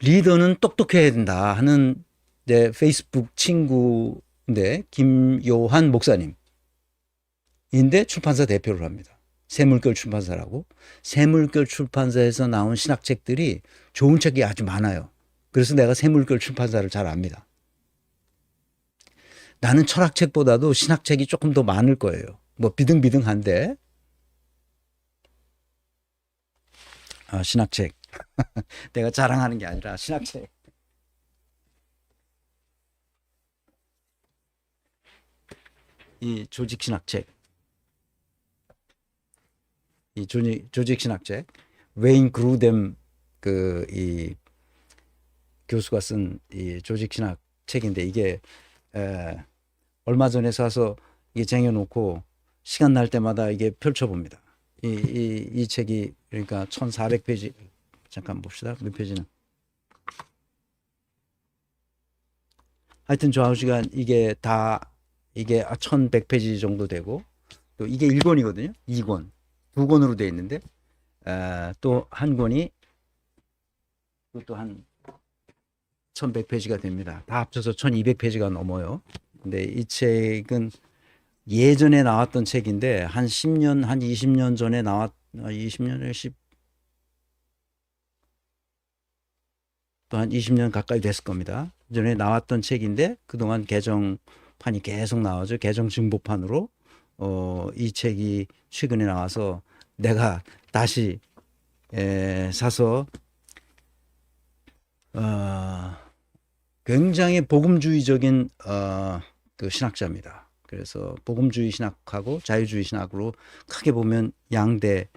리더는 똑똑해야 된다 하는 내 페이스북 친구인데 김요한 목사님인데 출판사 대표를 합니다. 새물결 출판사라고. 새물결 출판사에서 나온 신학책들이 좋은 책이 아주 많아요. 그래서 내가 새물결 출판사를 잘 압니다. 나는 철학책보다도 신학책이 조금 더 많을 거예요. 뭐 비등비등한데 신학책 내가 자랑하는 게 아니라 신학책. 이 조직신학책, 이 조직신학책, 웨인 그루뎀 이 교수가 쓴 이 조직신학 책인데 이게 얼마 전에 사서 이게 쟁여놓고 시간 날 때마다 이게 펼쳐봅니다. 이 책이 그러니까 1400페이지, 잠깐 봅시다. 몇 페이지는. 하여튼 좌우지간 이게 다 이게 1100페이지 정도 되고 또 이게 1권이거든요. 2권. 2권으로 되어 있는데 또 한 권이 또 한 1100페이지가 됩니다. 다 합쳐서 1200페이지가 넘어요. 근데 이 책은 예전에 나왔던 책인데 한 10년, 한 20년 전에 20년에 10, 또 한 20년 가까이 됐을 겁니다. 전에 나왔던 책인데 그동안 개정판이 계속 나와죠. 개정 증보판으로 이 책이 최근에 나와서 내가 다시 사서 굉장히 복음주의적인 그 신학자입니다. 그래서 복음주의 신학하고 자유주의 신학으로 크게 보면 양대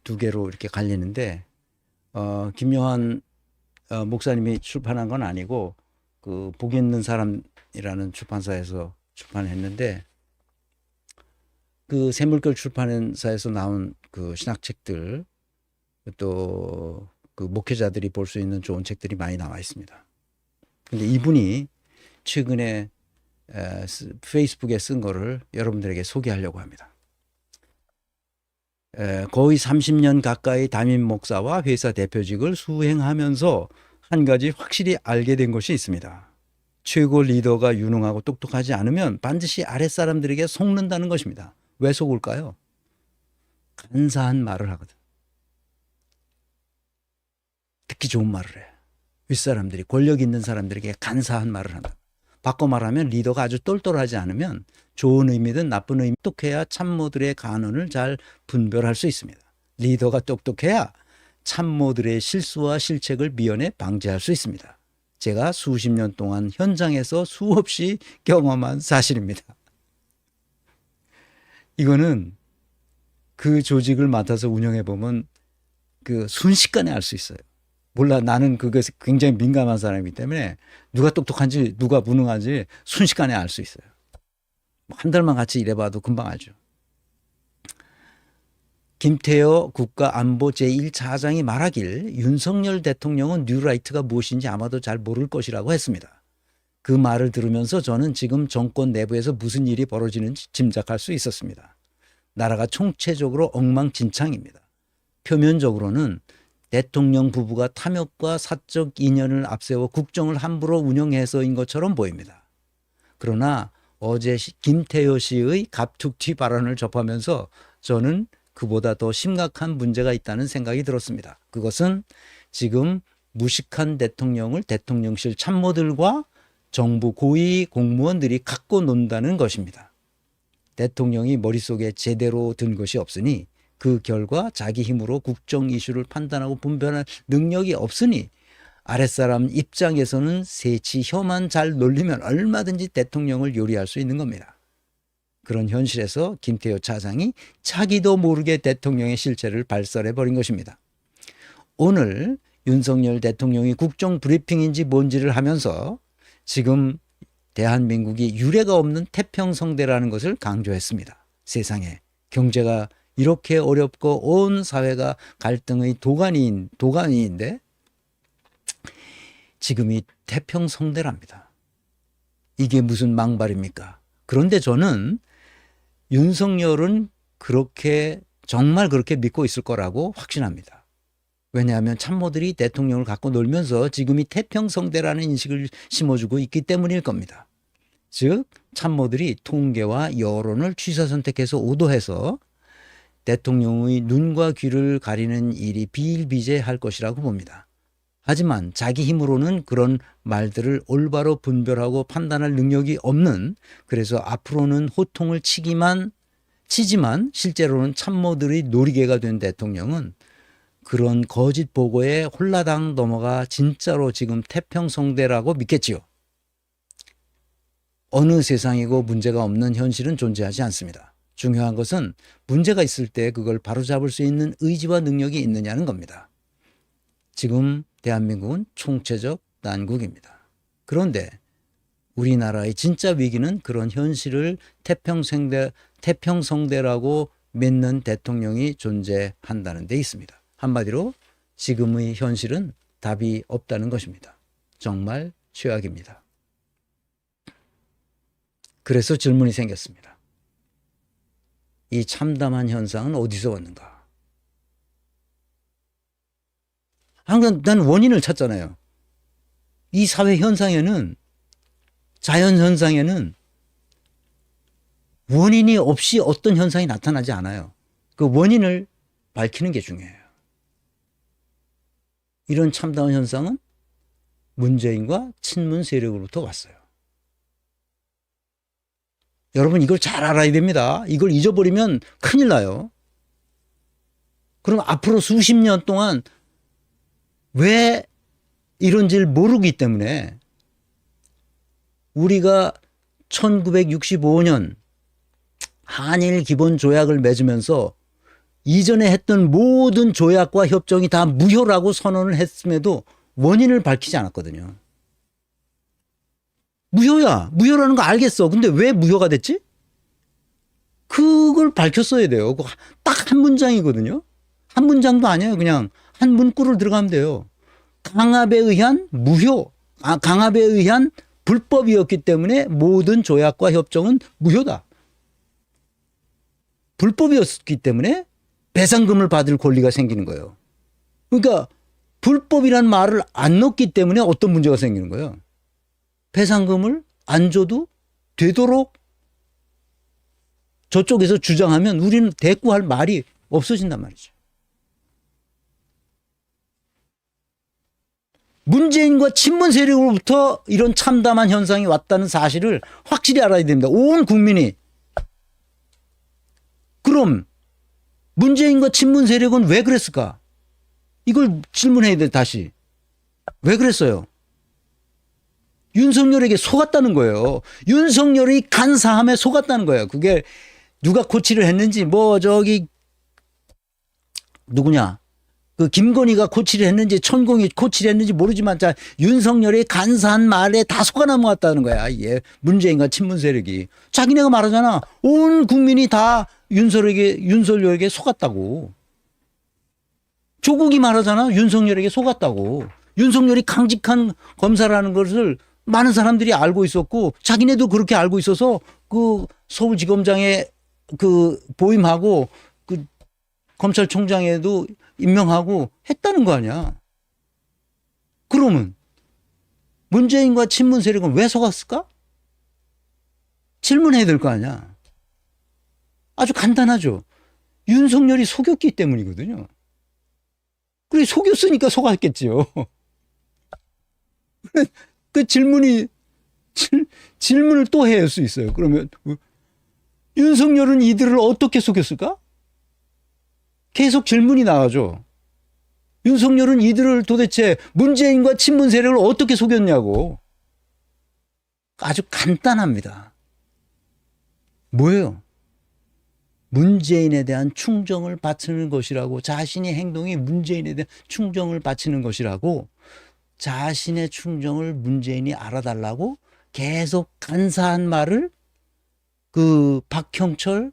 두 개로 이렇게 갈리는데 김요한 목사님이 출판한 건 아니고 그 복 있는 사람이라는 출판사에서 출판했는데 그 새물결 출판사에서 나온 그 신학책들 또 그 목회자들이 볼 수 있는 좋은 책들이 많이 나와 있습니다. 근데 이분이 최근에 페이스북에 쓴 거를 여러분들에게 소개하려고 합니다. 거의 30년 가까이 담임 목사와 회사 대표직을 수행하면서 한 가지 확실히 알게 된 것이 있습니다. 최고 리더가 유능하고 똑똑하지 않으면 반드시 아랫사람들에게 속는다는 것입니다. 왜 속을까요? 간사한 말을 하거든. 듣기 좋은 말을 해. 윗사람들이, 권력 있는 사람들에게 간사한 말을 한다. 바꿔 말하면 리더가 아주 똘똘하지 않으면 좋은 의미든 나쁜 의미 똑똑해야 참모들의 간언을 잘 분별할 수 있습니다. 리더가 똑똑해야 참모들의 실수와 실책을 미연에 방지할 수 있습니다. 제가 수십 년 동안 현장에서 수없이 경험한 사실입니다. 이거는 그 조직을 맡아서 운영해 보면 그 순식간에 알 수 있어요. 몰라, 나는 그것에 굉장히 민감한 사람이기 때문에 누가 똑똑한지 누가 무능한지 순식간에 알 수 있어요. 한 달만 같이 일해봐도 금방 알죠. 김태호 국가안보 제1차장이 말하길 윤석열 대통령은 뉴라이트가 무엇인지 아마도 잘 모를 것이라고 했습니다. 그 말을 들으면서 저는 지금 정권 내부에서 무슨 일이 벌어지는지 짐작할 수 있었습니다. 나라가 총체적으로 엉망진창입니다. 표면적으로는 대통령 부부가 탐욕과 사적 인연을 앞세워 국정을 함부로 운영해서인 것처럼 보입니다. 그러나 어제 김태효 씨의 갑툭튀 발언을 접하면서 저는 그보다 더 심각한 문제가 있다는 생각이 들었습니다. 그것은 지금 무식한 대통령을 대통령실 참모들과 정부 고위 공무원들이 갖고 논다는 것입니다. 대통령이 머릿속에 제대로 든 것이 없으니 그 결과 자기 힘으로 국정 이슈를 판단하고 분별할 능력이 없으니 아랫사람 입장에서는 새치 혀만 잘 놀리면 얼마든지 대통령을 요리할 수 있는 겁니다. 그런 현실에서 김태효 차장이 자기도 모르게 대통령의 실체를 발설해버린 것입니다. 오늘 윤석열 대통령이 국정 브리핑인지 뭔지를 하면서 지금 대한민국이 유례가 없는 태평성대라는 것을 강조했습니다. 세상에 경제가 이렇게 어렵고 온 사회가 갈등의 도가니인데 지금이 태평성대랍니다. 이게 무슨 망발입니까? 그런데 저는 윤석열은 그렇게 정말 그렇게 믿고 있을 거라고 확신합니다. 왜냐하면 참모들이 대통령을 갖고 놀면서 지금이 태평성대라는 인식을 심어주고 있기 때문일 겁니다. 즉 참모들이 통계와 여론을 취사선택해서 오도해서 대통령의 눈과 귀를 가리는 일이 비일비재할 것이라고 봅니다. 하지만 자기 힘으로는 그런 말들을 올바로 분별하고 판단할 능력이 없는, 그래서 앞으로는 호통을 치지만 실제로는 참모들의 놀이개가 된 대통령은 그런 거짓 보고에 홀라당 넘어가 진짜로 지금 태평성대라고 믿겠지요. 어느 세상이고 문제가 없는 현실은 존재하지 않습니다. 중요한 것은 문제가 있을 때 그걸 바로잡을 수 있는 의지와 능력이 있느냐는 겁니다. 지금 대한민국은 총체적 난국입니다. 그런데 우리나라의 진짜 위기는 그런 현실을 태평성대라고 믿는 대통령이 존재한다는 데 있습니다. 한마디로 지금의 현실은 답이 없다는 것입니다. 정말 최악입니다. 그래서 질문이 생겼습니다. 이 참담한 현상은 어디서 왔는가? 항상 난 원인을 찾잖아요. 이 사회 현상에는, 자연 현상에는 원인이 없이 어떤 현상이 나타나지 않아요. 그 원인을 밝히는 게 중요해요. 이런 참담한 현상은 문재인과 친문 세력으로부터 왔어요. 여러분 이걸 잘 알아야 됩니다. 이걸 잊어버리면 큰일 나요. 그럼 앞으로 수십 년 동안 왜 이런지를 모르기 때문에 우리가 1965년 한일 기본 조약을 맺으면서 이전에 했던 모든 조약과 협정이 다 무효라고 선언을 했음에도 원인을 밝히지 않았거든요. 무효야. 무효라는 거 알겠어. 근데 왜 무효가 됐지? 그걸 밝혔어야 돼요. 딱 한 문장이거든요. 한 문장도 아니에요. 그냥 한 문구를 들어가면 돼요. 강압에 의한 무효, 강압에 의한 불법이었기 때문에 모든 조약과 협정은 무효다. 불법이었기 때문에 배상금을 받을 권리가 생기는 거예요. 그러니까 불법이란 말을 안 넣기 때문에 어떤 문제가 생기는 거예요. 배상금을 안 줘도 되도록 저쪽에서 주장하면 우리는 대꾸할 말이 없어진단 말이죠. 문재인과 친문 세력으로부터 이런 참담한 현상이 왔다는 사실을 확실히 알아야 됩니다. 온 국민이. 그럼 문재인과 친문 세력은 왜 그랬을까? 이걸 질문해야 돼, 다시. 왜 그랬어요? 윤석열에게 속았다는 거예요. 윤석열이 간사함에 속았다는 거예요. 그게 누가 코치를 했는지, 누구냐? 그 김건희가 코치를 했는지, 천공이 코치를 했는지 모르지만, 자, 윤석열이 간사한 말에 다 속아 넘어갔다는 거야. 예. 문재인과 친문 세력이. 자기네가 말하잖아. 온 국민이 다 윤석열에게 속았다고. 조국이 말하잖아. 윤석열에게 속았다고. 윤석열이 강직한 검사라는 것을 많은 사람들이 알고 있었고 자기네도 그렇게 알고 있어서 그 서울지검장에 그 보임하고 그 검찰총장에도 임명하고 했다는 거 아니야. 그러면 문재인과 친문 세력은 왜 속았을까? 질문해야 될 거 아니야. 아주 간단하죠. 윤석열이 속였기 때문이거든요. 그래 속였으니까 속았겠지요. 그 질문을 또 해야 할 수 있어요. 그러면 윤석열은 이들을 어떻게 속였을까? 계속 질문이 나와죠. 윤석열은 이들을 도대체 문재인과 친문 세력을 어떻게 속였냐고. 아주 간단합니다. 뭐예요? 문재인에 대한 충정을 바치는 것이라고, 자신의 행동이 문재인에 대한 충정을 바치는 것이라고, 자신의 충정을 문재인이 알아달라고 계속 간사한 말을 그 박형철,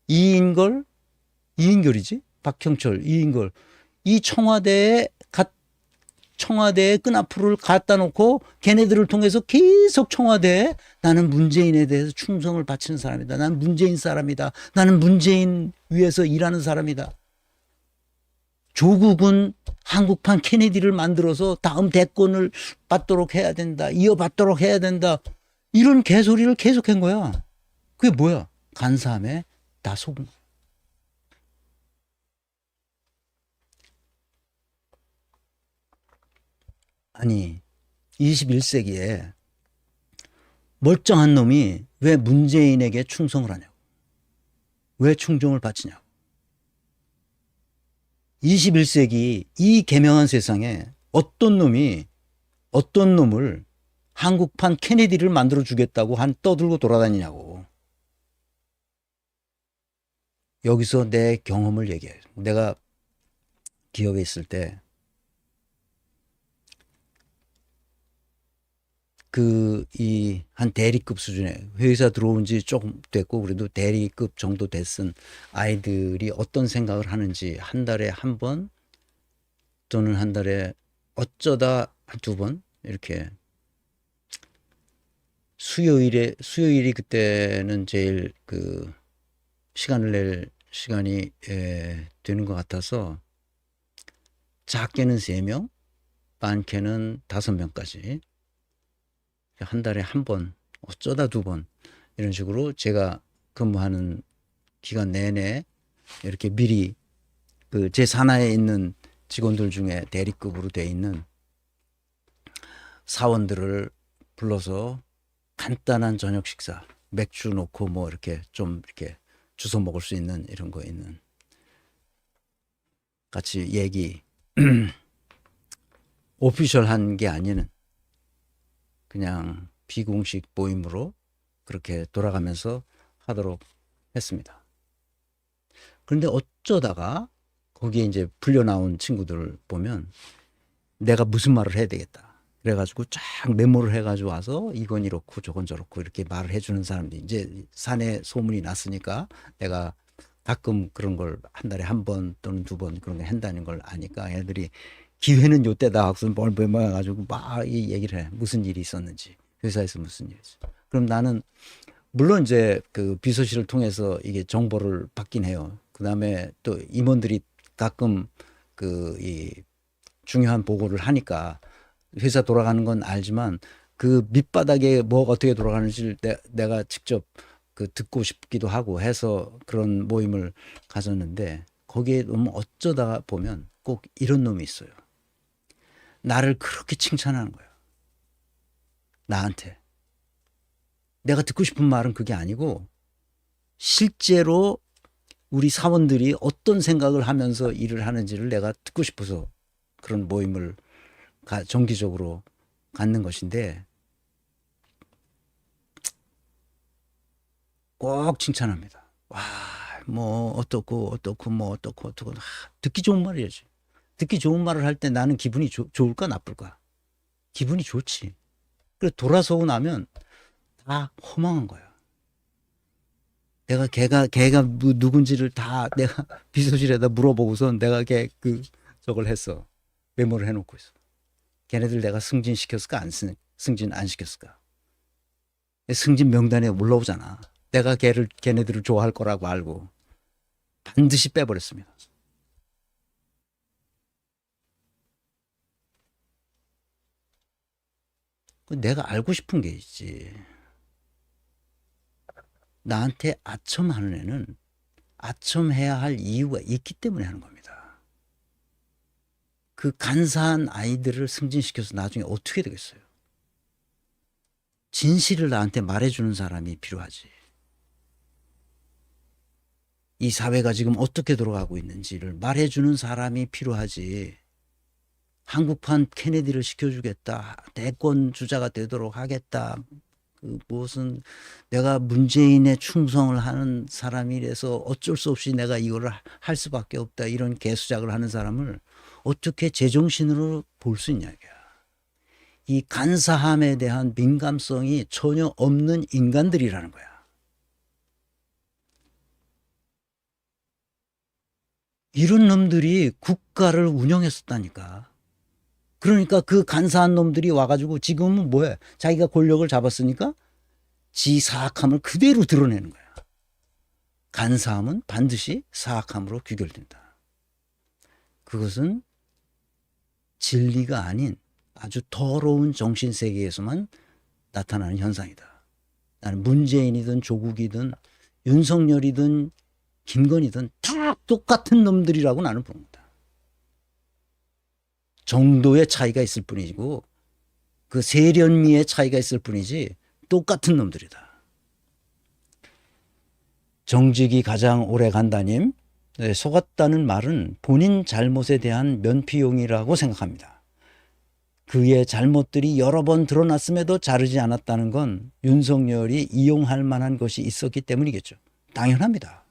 이인걸이지? 박형철, 이인걸. 이 청와대에 끈앞으로 갖다 놓고 걔네들을 통해서 계속 청와대에 나는 문재인에 대해서 충성을 바치는 사람이다. 나는 문재인 사람이다. 나는 문재인 위해서 일하는 사람이다. 조국은 한국판 케네디를 만들어서 다음 대권을 받도록 해야 된다. 이어받도록 해야 된다. 이런 개소리를 계속한 거야. 그게 뭐야? 간사함에 다 속은 거야. 아니 21세기에 멀쩡한 놈이 왜 문재인에게 충성을 하냐고. 왜 충정을 바치냐고. 21세기 이 개명한 세상에 어떤 놈이 어떤 놈을 한국판 케네디를 만들어 주겠다고 떠들고 돌아다니냐고. 여기서 내 경험을 얘기해. 내가 기업에 있을 때 한 대리급 수준의 회사 들어온 지 조금 됐고 그래도 대리급 정도 됐은 아이들이 어떤 생각을 하는지 한 달에 한 번 또는 한 달에 어쩌다 한 두 번 이렇게 수요일이 그때는 제일 시간을 낼 시간이 되는 것 같아서 작게는 3명, 많게는 5명까지 한 달에 한 번, 어쩌다 2번 이런 식으로 제가 근무하는 기간 내내 이렇게 미리 제 산하에 있는 직원들 중에 대리급으로 돼 있는 사원들을 불러서 간단한 저녁 식사, 맥주 놓고 뭐 이렇게 좀 이렇게 주워 먹을 수 있는 이런 거 있는 같이 얘기 오피셜한 게 아니는 그냥 비공식 모임으로 그렇게 돌아가면서 하도록 했습니다. 그런데 어쩌다가 거기에 이제 불려 나온 친구들을 보면 내가 무슨 말을 해야 되겠다. 그래가지고 쫙 메모를 해가지고 와서 이건 이렇고 저건 저렇고 이렇게 말을 해주는 사람들이 이제 산에 소문이 났으니까 내가 가끔 그런 걸 한 달에 한 번 또는 2번 그런 걸 한다는 걸 아니까 애들이 기회는 요때다 하고서 뭘 메모해가지고 막 이 얘기를 해. 무슨 일이 있었는지. 회사에서 무슨 일이지. 그럼 나는 물론 이제 비서실을 통해서 이게 정보를 받긴 해요. 그 다음에 또 임원들이 가끔 이 중요한 보고를 하니까 회사 돌아가는 건 알지만 그 밑바닥에 뭐가 어떻게 돌아가는지 내가 직접 듣고 싶기도 하고 해서 그런 모임을 가졌는데 거기에 너무 어쩌다가 보면 꼭 이런 놈이 있어요. 나를 그렇게 칭찬하는 거야. 나한테. 내가 듣고 싶은 말은 그게 아니고 실제로 우리 사원들이 어떤 생각을 하면서 일을 하는지를 내가 듣고 싶어서 그런 모임을 정기적으로 갖는 것인데 꼭 칭찬합니다. 와, 뭐 어떻고 뭐 어떻고 듣기 좋은 말이야지. 듣기 좋은 말을 할 때 나는 기분이 좋을까 나쁠까? 기분이 좋지. 그래 돌아서고 나면 다 허망한 거야. 내가 걔가 누군지를 다 내가 비서실에다 물어보고선 내가 저걸 했어. 메모를 해놓고 있어. 걔네들 내가 승진시켰을까 승진 안 시켰을까? 승진 명단에 올라오잖아. 내가 걔네들을 좋아할 거라고 알고 반드시 빼버렸습니다. 내가 알고 싶은 게 있지. 나한테 아첨하는 애는 아첨해야 할 이유가 있기 때문에 하는 겁니다. 그 간사한 아이들을 승진시켜서 나중에 어떻게 되겠어요? 진실을 나한테 말해주는 사람이 필요하지. 이 사회가 지금 어떻게 돌아가고 있는지를 말해주는 사람이 필요하지. 한국판 케네디를 시켜주겠다. 대권 주자가 되도록 하겠다. 무슨 내가 문재인에 충성을 하는 사람이라서 어쩔 수 없이 내가 이거를 할 수밖에 없다. 이런 개수작을 하는 사람을 어떻게 제정신으로 볼 수 있냐 이거야. 이 간사함에 대한 민감성이 전혀 없는 인간들이라는 거야. 이런 놈들이 국가를 운영했었다니까. 그러니까 그 간사한 놈들이 와가지고 지금은 뭐해? 자기가 권력을 잡았으니까 지 사악함을 그대로 드러내는 거야. 간사함은 반드시 사악함으로 귀결된다. 그것은 진리가 아닌 아주 더러운 정신세계에서만 나타나는 현상이다. 나는 문재인이든 조국이든 윤석열이든 김건희든 다 똑같은 놈들이라고 나는 봅니다. 정도의 차이가 있을 뿐이고 그 세련미의 차이가 있을 뿐이지 똑같은 놈들이다. 정직이 가장 오래 간다님, 속았다는 말은 본인 잘못에 대한 면피용이라고 생각합니다. 그의 잘못들이 여러 번 드러났음에도 자르지 않았다는 건 윤석열이 이용할 만한 것이 있었기 때문이겠죠. 당연합니다.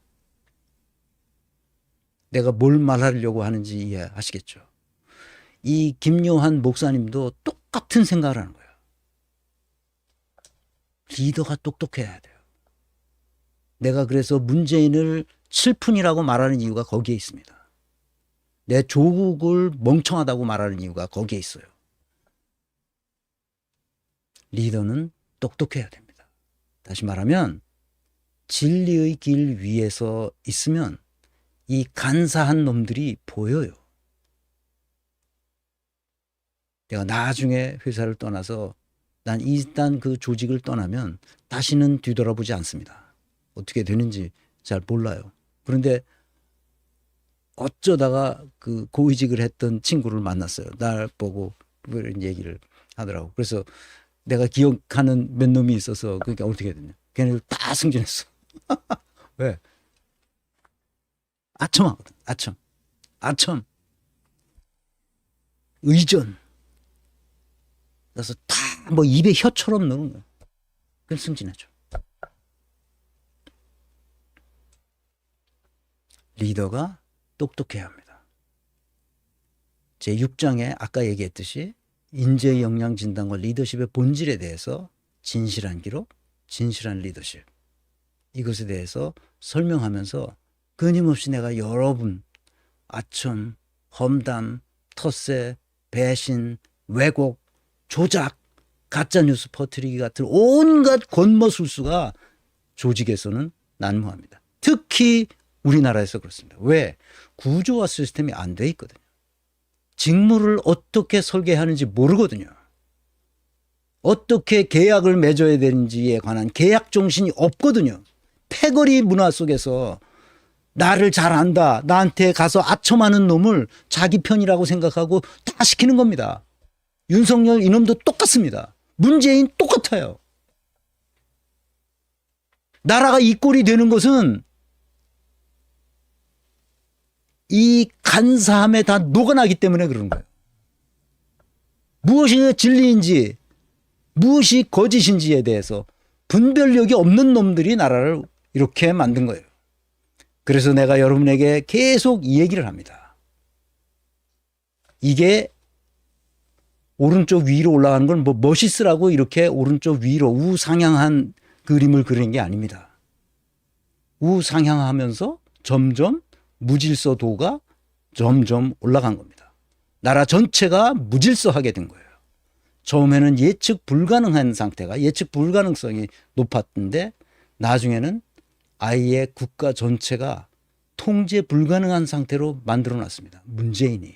내가 뭘 말하려고 하는지 이해하시겠죠. 이 김요한 목사님도 똑같은 생각을 하는 거예요. 리더가 똑똑해야 돼요. 내가 그래서 문재인을 칠푼이라고 말하는 이유가 거기에 있습니다. 내 조국을 멍청하다고 말하는 이유가 거기에 있어요. 리더는 똑똑해야 됩니다. 다시 말하면 진리의 길 위에서 있으면 이 간사한 놈들이 보여요. 내가 나중에 회사를 떠나서 난 일단 그 조직을 떠나면 다시는 뒤돌아보지 않습니다. 어떻게 되는지 잘 몰라요. 그런데 어쩌다가 그 고위직을 했던 친구를 만났어요. 날 보고 그런 얘기를 하더라고. 그래서 내가 기억하는 몇 놈이 있어서 그러니까 어떻게 됐냐. 걔네들 다 승진했어. 왜? 아첨하거든. 아첨. 의전. 그래서 다 뭐 입에 혀처럼 넣는 거야. 그럼 승진하죠. 리더가 똑똑해야 합니다. 제6장에 아까 얘기했듯이 인재 역량 진단과 리더십의 본질에 대해서 진실한 기록, 진실한 리더십 이것에 대해서 설명하면서 끊임없이 내가 여러분 아첨, 험담, 텃세, 배신, 왜곡, 조작, 가짜뉴스 퍼뜨리기 같은 온갖 권모술수가 조직에서는 난무합니다. 특히 우리나라에서 그렇습니다. 왜? 구조화 시스템이 안 돼 있거든요. 직무를 어떻게 설계하는지 모르거든요. 어떻게 계약을 맺어야 되는지에 관한 계약 정신이 없거든요. 패거리 문화 속에서 나를 잘 안다, 나한테 가서 아첨하는 놈을 자기 편이라고 생각하고 다 시키는 겁니다. 윤석열 이놈도 똑같습니다. 문재인 똑같아요. 나라가 이 꼴이 되는 것은 이 간사함에 다 녹아나기 때문에 그런 거예요. 무엇이 진리인지 무엇이 거짓인지에 대해서 분별력이 없는 놈들이 나라를 이렇게 만든 거예요. 그래서 내가 여러분에게 계속 이 얘기를 합니다. 이게 오른쪽 위로 올라가는 건 뭐 멋있으라고 이렇게 오른쪽 위로 우상향한 그림을 그리는 게 아닙니다. 우상향하면서 점점 무질서도가 점점 올라간 겁니다. 나라 전체가 무질서하게 된 거예요. 처음에는 예측 불가능한 상태가 예측 불가능성이 높았는데 나중에는 아예 국가 전체가 통제 불가능한 상태로 만들어 놨습니다. 문재인이.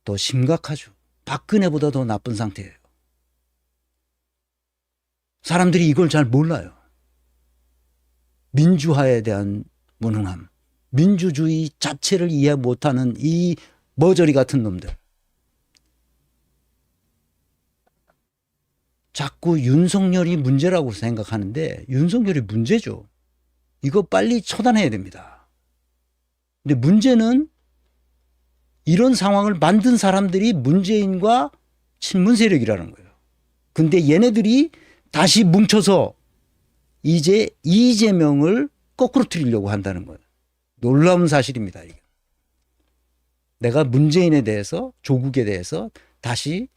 더 심각하죠. 박근혜보다 더 나쁜 상태예요. 사람들이 이걸 잘 몰라요. 민주화에 대한 무능함, 민주주의 자체를 이해 못하는 이 머저리 같은 놈들. 자꾸 윤석열이 문제라고 생각하는데 윤석열이 문제죠. 이거 빨리 처단해야 됩니다. 근데 문제는 이런 상황을 만든 사람들이 문재인과 친문 세력이라는 거예요. 근데 얘네들이 다시 뭉쳐서 이제 이재명을 거꾸로 틀리려고 한다는 거예요. 놀라운 사실입니다. 이게. 내가 문재인에 대해서 조국에 대해서 다시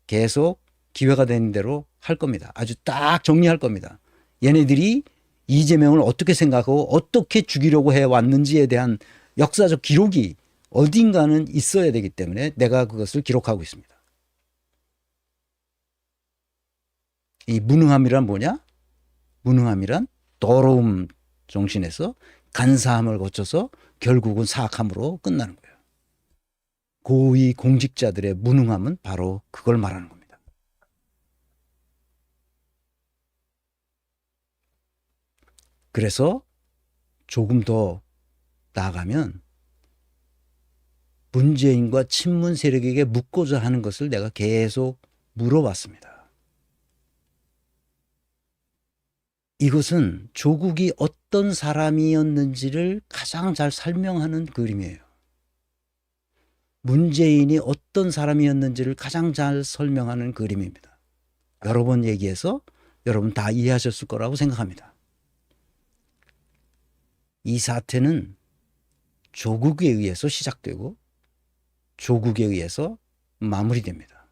계속 기회가 되는 대로 할 겁니다. 아주 딱 정리할 겁니다. 얘네들이 이재명을 어떻게 생각하고 어떻게 죽이려고 해왔는지에 대한 역사적 기록이 어딘가는 있어야 되기 때문에 내가 그것을 기록하고 있습니다. 이 무능함이란 뭐냐? 무능함이란 더러움 정신에서 간사함을 거쳐서 결국은 사악함으로 끝나는 거예요. 고위 공직자들의 무능함은 바로 그걸 말하는 겁니다. 그래서 조금 더 나아가면 문재인과 친문 세력에게 묻고자 하는 것을 내가 계속 물어봤습니다. 이것은 조국이 어떤 사람이었는지를 가장 잘 설명하는 그림이에요. 문재인이 어떤 사람이었는지를 가장 잘 설명하는 그림입니다. 여러 번 얘기해서 여러분 다 이해하셨을 거라고 생각합니다. 이 사태는 조국에 의해서 시작되고 조국에 의해서 마무리됩니다.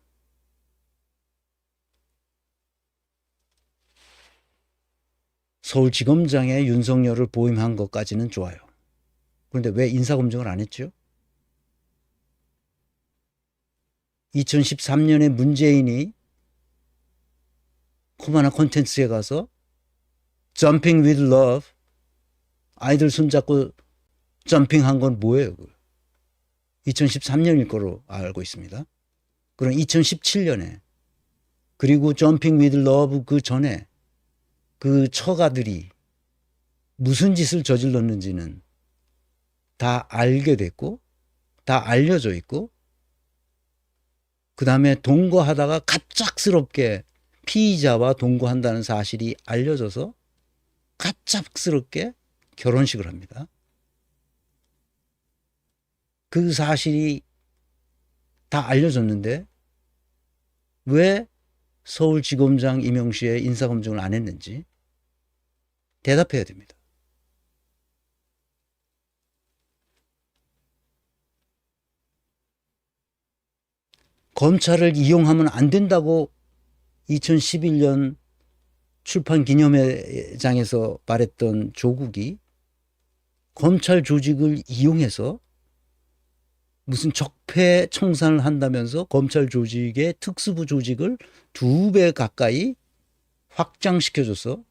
서울지검장에 윤석열을 보임한 것까지는 좋아요. 그런데 왜 인사검증을 안 했죠? 2013년에 문재인이 코마나 콘텐츠에 가서 Jumping with Love 아이들 손잡고 점핑한 건 뭐예요? 2013년일 거로 알고 있습니다. 그럼 2017년에 그리고 Jumping with Love 그 전에 그 처가들이 무슨 짓을 저질렀는지는 다 알게 됐고 다 알려져 있고 그 다음에 동거하다가 갑작스럽게 피의자와 동거한다는 사실이 알려져서 갑작스럽게 결혼식을 합니다. 그 사실이 다 알려졌는데 왜 서울지검장 임용시에 인사검증을 안 했는지 대답해야 됩니다. 검찰을 이용하면 안 된다고 2011년 출판기념회장에서 말했던 조국이 검찰 조직을 이용해서 무슨 적폐 청산을 한다면서 검찰 조직의 특수부 조직을 2배 가까이 확장시켜줘서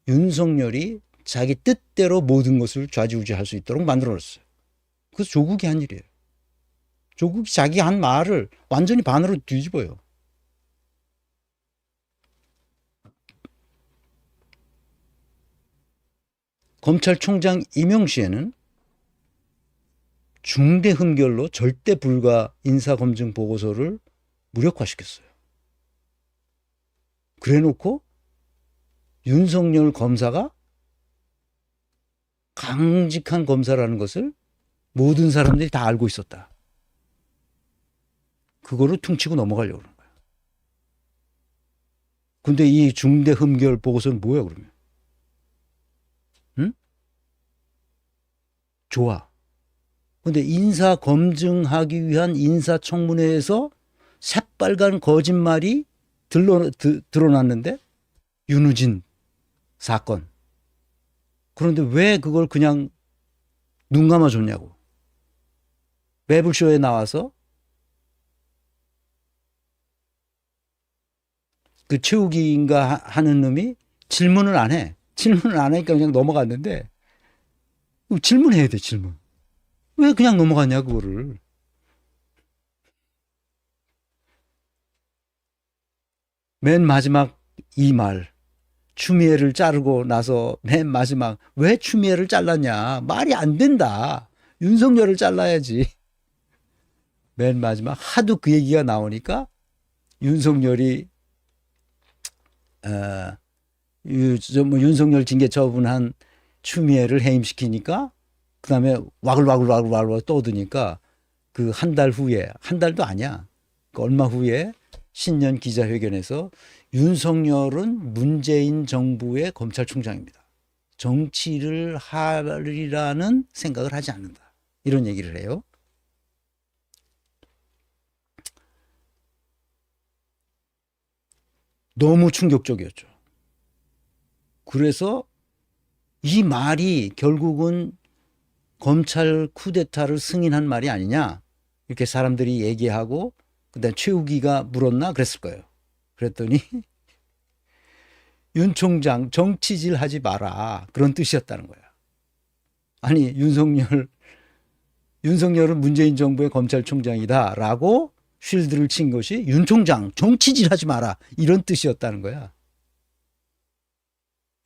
윤석열이 자기 뜻대로 모든 것을 좌지우지할 수 있도록 만들어놨어요. 그래서 조국이 한 일이에요. 조국이 자기 한 말을 완전히 반으로 뒤집어요. 검찰총장 임용 시에는 중대 흠결로 절대 불가 인사검증 보고서를 무력화시켰어요. 그래놓고 윤석열 검사가 강직한 검사라는 것을 모든 사람들이 다 알고 있었다. 그거를 퉁치고 넘어가려고 그러는 거예요. 근데 이 중대 흠결 보고서는 뭐야 그러면? 응? 좋아. 근데 인사 검증하기 위한 인사청문회에서 새빨간 거짓말이 드러났는데 윤우진 사건. 그런데 왜 그걸 그냥 눈 감아줬냐고. 매불쇼에 나와서 그 최욱이인가 하는 놈이 질문을 안 해. 질문을 안 하니까 그냥 넘어갔는데 질문해야 돼, 질문. 왜 그냥 넘어갔냐, 그거를. 맨 마지막 이 말. 추미애를 자르고 나서 맨 마지막 왜 추미애를 잘랐냐. 말이 안 된다. 윤석열을 잘라야지. 맨 마지막 하도 그 얘기가 나오니까 윤석열이 윤석열 징계 처분한 추미애를 해임시키니까 그 다음에 와글와글 떠드니까 그 한 달 후에, 한 달도 아니야. 그 얼마 후에 신년 기자회견에서 윤석열은 문재인 정부의 검찰총장입니다. 정치를 하리라는 생각을 하지 않는다. 이런 얘기를 해요. 너무 충격적이었죠. 그래서 이 말이 결국은 검찰 쿠데타를 승인한 말이 아니냐 이렇게 사람들이 얘기하고 그다음에 최욱이가 물었나 그랬을 거예요. 그랬더니 윤 총장 정치질 하지 마라 그런 뜻이었다는 거야. 아니 윤석열 윤석열은 문재인 정부의 검찰총장이다라고 쉴드를 친 것이 윤 총장 정치질하지 마라 이런 뜻이었다는 거야.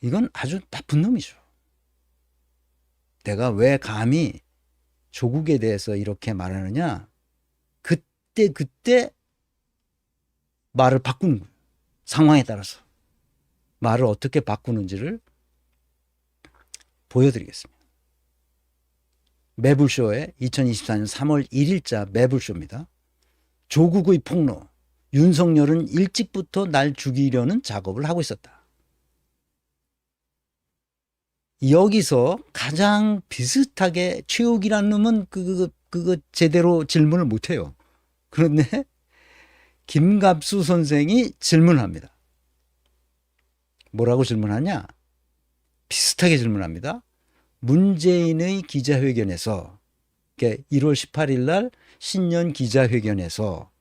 이건 아주 나쁜 놈이죠. 내가 왜 감히 조국에 대해서 이렇게 말하느냐. 그때 말을 바꾸는 거예요. 상황에 따라서. 말을 어떻게 바꾸는지를 보여드리겠습니다. 매불쇼의 2024년 3월 1일자 매불쇼입니다. 조국의 폭로. 윤석열은 일찍부터 날 죽이려는 작업을 하고 있었다. 여기서 가장 비슷하게 최욱이라는 놈은 그거 제대로 질문을 못해요. 그런데 김갑수 선생이 질문합니다. 뭐라고 질문하냐? 비슷하게 질문합니다. 문재인의 기자회견에서 1월 18일 날 신년 기자회견에서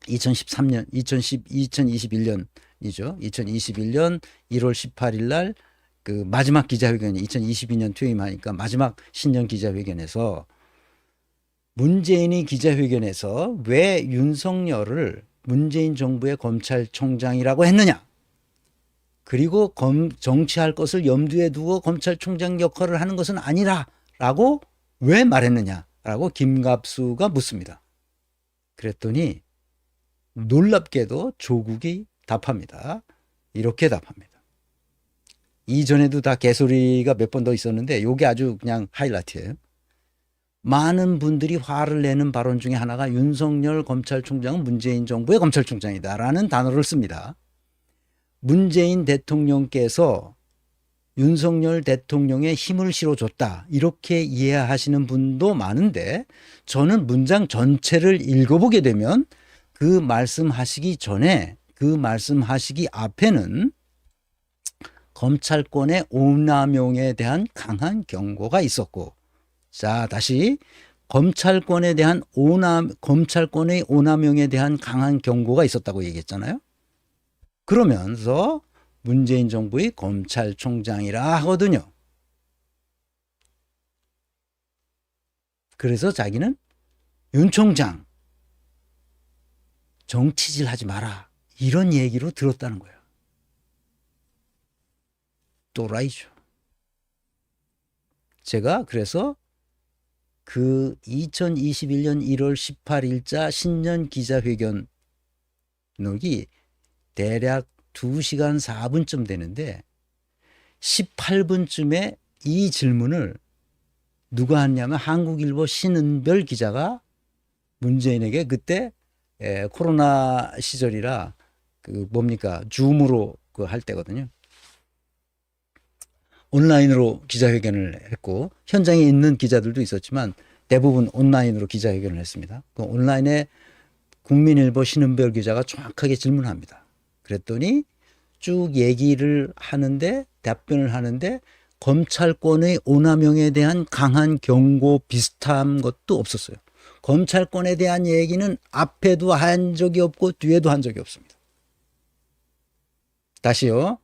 2021년이죠. 2021년 1월 18일 날 그 마지막 기자회견이 2022년 퇴임하니까 마지막 신년 기자회견에서 문재인이 기자회견에서 왜 윤석열을 문재인 정부의 검찰총장이라고 했느냐. 그리고 정치할 것을 염두에 두고 검찰총장 역할을 하는 것은 아니라라고 왜 말했느냐라고 김갑수가 묻습니다. 그랬더니 놀랍게도 조국이 답합니다. 이렇게 답합니다. 이전에도 다 개소리가 몇 번 더 있었는데 이게 아주 그냥 하이라이트예요. 많은 분들이 화를 내는 발언 중에 하나가 윤석열 검찰총장은 문재인 정부의 검찰총장이다라는 단어를 씁니다. 문재인 대통령께서 윤석열 대통령의 힘을 실어줬다 이렇게 이해하시는 분도 많은데 저는 문장 전체를 읽어보게 되면 그 말씀하시기 전에 그 말씀하시기 앞에는 검찰권의 오남용에 대한 강한 경고가 있었고, 자 다시 검찰권의 오남용에 대한 강한 경고가 있었다고 얘기했잖아요. 그러면서 문재인 정부의 검찰총장이라 하거든요. 그래서 자기는 윤 총장 정치질 하지 마라 이런 얘기로 들었다는 거예요. 또라이죠. 제가 그래서 그 2021년 1월 18일자 신년 기자회견이 대략 2시간 4분쯤 되는데 18분쯤에 이 질문을 누가 했냐면 한국일보 신은별 기자가 문재인에게 그때 코로나 시절이라 그 뭡니까 줌으로 그 할 때거든요. 온라인으로 기자회견을 했고 현장에 있는 기자들도 있었지만 대부분 온라인으로 기자회견을 했습니다. 그 온라인에 국민일보 신은별 기자가 정확하게 질문합니다. 그랬더니 쭉 얘기를 하는데 답변을 하는데 검찰권의 오남용에 대한 강한 경고 비슷한 것도 없었어요. 검찰권에 대한 얘기는 앞에도 한 적이 없고 뒤에도 한 적이 없습니다. 다시요.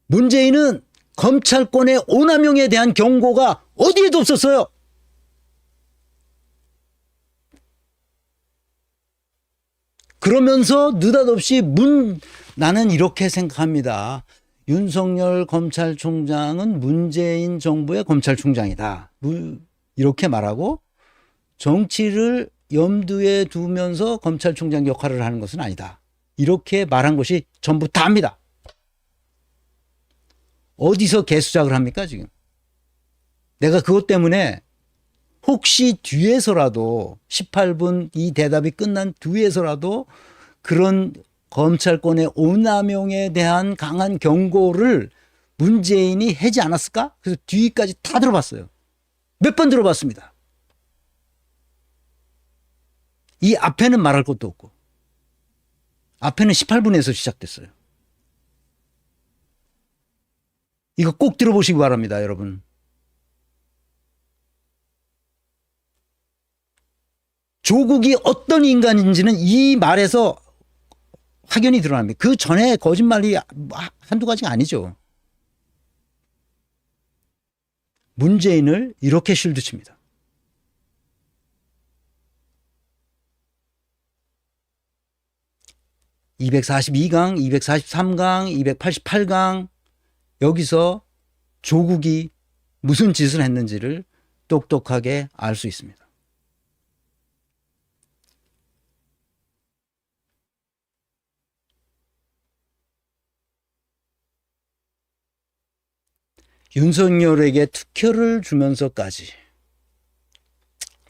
문재인은 검찰권의 오남용에 대한 경고가 어디에도 없었어요. 그러면서 느닷없이 나는 이렇게 생각합니다. 윤석열 검찰총장은 문재인 정부의 검찰총장이다. 이렇게 말하고 정치를 염두에 두면서 검찰총장 역할을 하는 것은 아니다. 이렇게 말한 것이 전부 다입니다. 어디서 개수작을 합니까 지금? 내가 그것 때문에 혹시 뒤에서라도 18분 이 대답이 끝난 뒤에서라도 그런 검찰권의 오남용에 대한 강한 경고를 문재인이 하지 않았을까? 그래서 뒤까지 다 들어봤어요. 몇 번 들어봤습니다. 이 앞에는 말할 것도 없고 앞에는 18분에서 시작됐어요. 이거 꼭 들어보시기 바랍니다, 여러분. 조국이 어떤 인간인지는 이 말에서 확연히 드러납니다. 그 전에 거짓말이 한두 가지가 아니죠. 문재인을 이렇게 쉴드 칩니다. 242강, 243강, 288강 여기서 조국이 무슨 짓을 했는지를 똑똑하게 알 수 있습니다. 윤석열에게 특혜를 주면서까지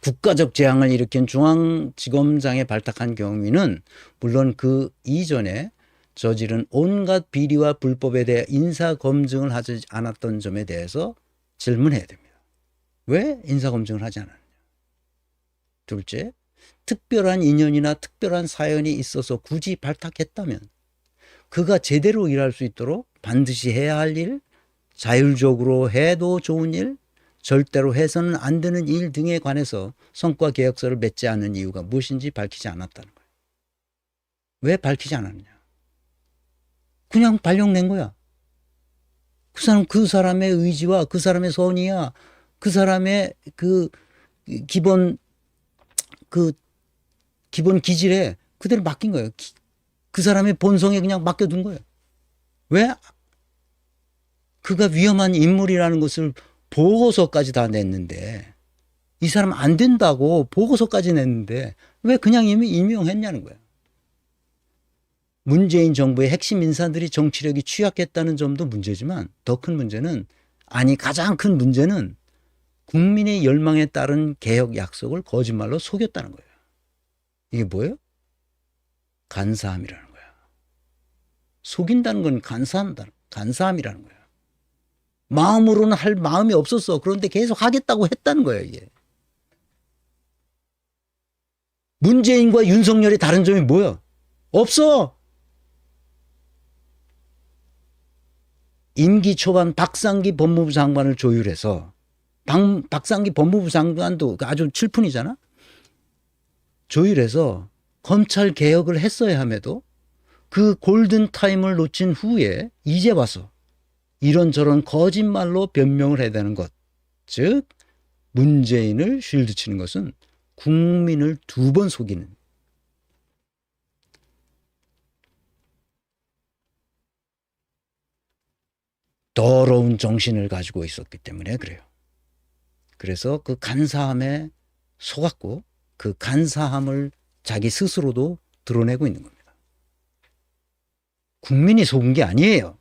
국가적 재앙을 일으킨 중앙지검장에 발탁한 경위는 물론 그 이전에 저지른 온갖 비리와 불법에 대해 인사검증을 하지 않았던 점에 대해서 질문해야 됩니다. 왜 인사검증을 하지 않았느냐. 둘째, 특별한 인연이나 특별한 사연이 있어서 굳이 발탁했다면 그가 제대로 일할 수 있도록 반드시 해야 할 일, 자율적으로 해도 좋은 일, 절대로 해서는 안 되는 일 등에 관해서 성과 계약서를 맺지 않은 이유가 무엇인지 밝히지 않았다는 거예요. 왜 밝히지 않았느냐. 그냥 발령낸 거야. 그 사람의 의지와 그 사람의 선의야. 그 사람의 기본 기질에 그대로 맡긴 거예요. 그 사람의 본성에 그냥 맡겨둔 거예요. 왜? 그가 위험한 인물이라는 것을 보고서까지 다 냈는데 이 사람 안 된다고 보고서까지 냈는데 왜 그냥 임명했냐는 거야. 문재인 정부의 핵심 인사들이 정치력이 취약했다는 점도 문제지만 더 큰 문제는 가장 큰 문제는 국민의 열망에 따른 개혁 약속을 거짓말로 속였다는 거예요. 이게 뭐예요? 간사함이라는 거야. 속인다는 건 간사함이라는 거야. 마음으로는 할 마음이 없었어. 그런데 계속 하겠다고 했다는 거예요, 이게. 문재인과 윤석열의 다른 점이 뭐야? 없어. 임기 초반 박상기 법무부 장관을 조율해서 박상기 법무부 장관도 아주 칠푼이잖아. 조율해서 검찰 개혁을 했어야 함에도 그 골든타임을 놓친 후에 이제 와서 이런저런 거짓말로 변명을 해야 되는 것. 즉 문재인을 쉴드 치는 것은 국민을 2번 속이는 더러운 정신을 가지고 있었기 때문에 그래요. 그래서 그 간사함에 속았고 그 간사함을 자기 스스로도 드러내고 있는 겁니다. 국민이 속은 게 아니에요.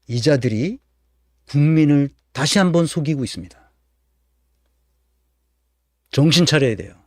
이 자들이 국민을 다시 한번 속이고 있습니다. 정신 차려야 돼요.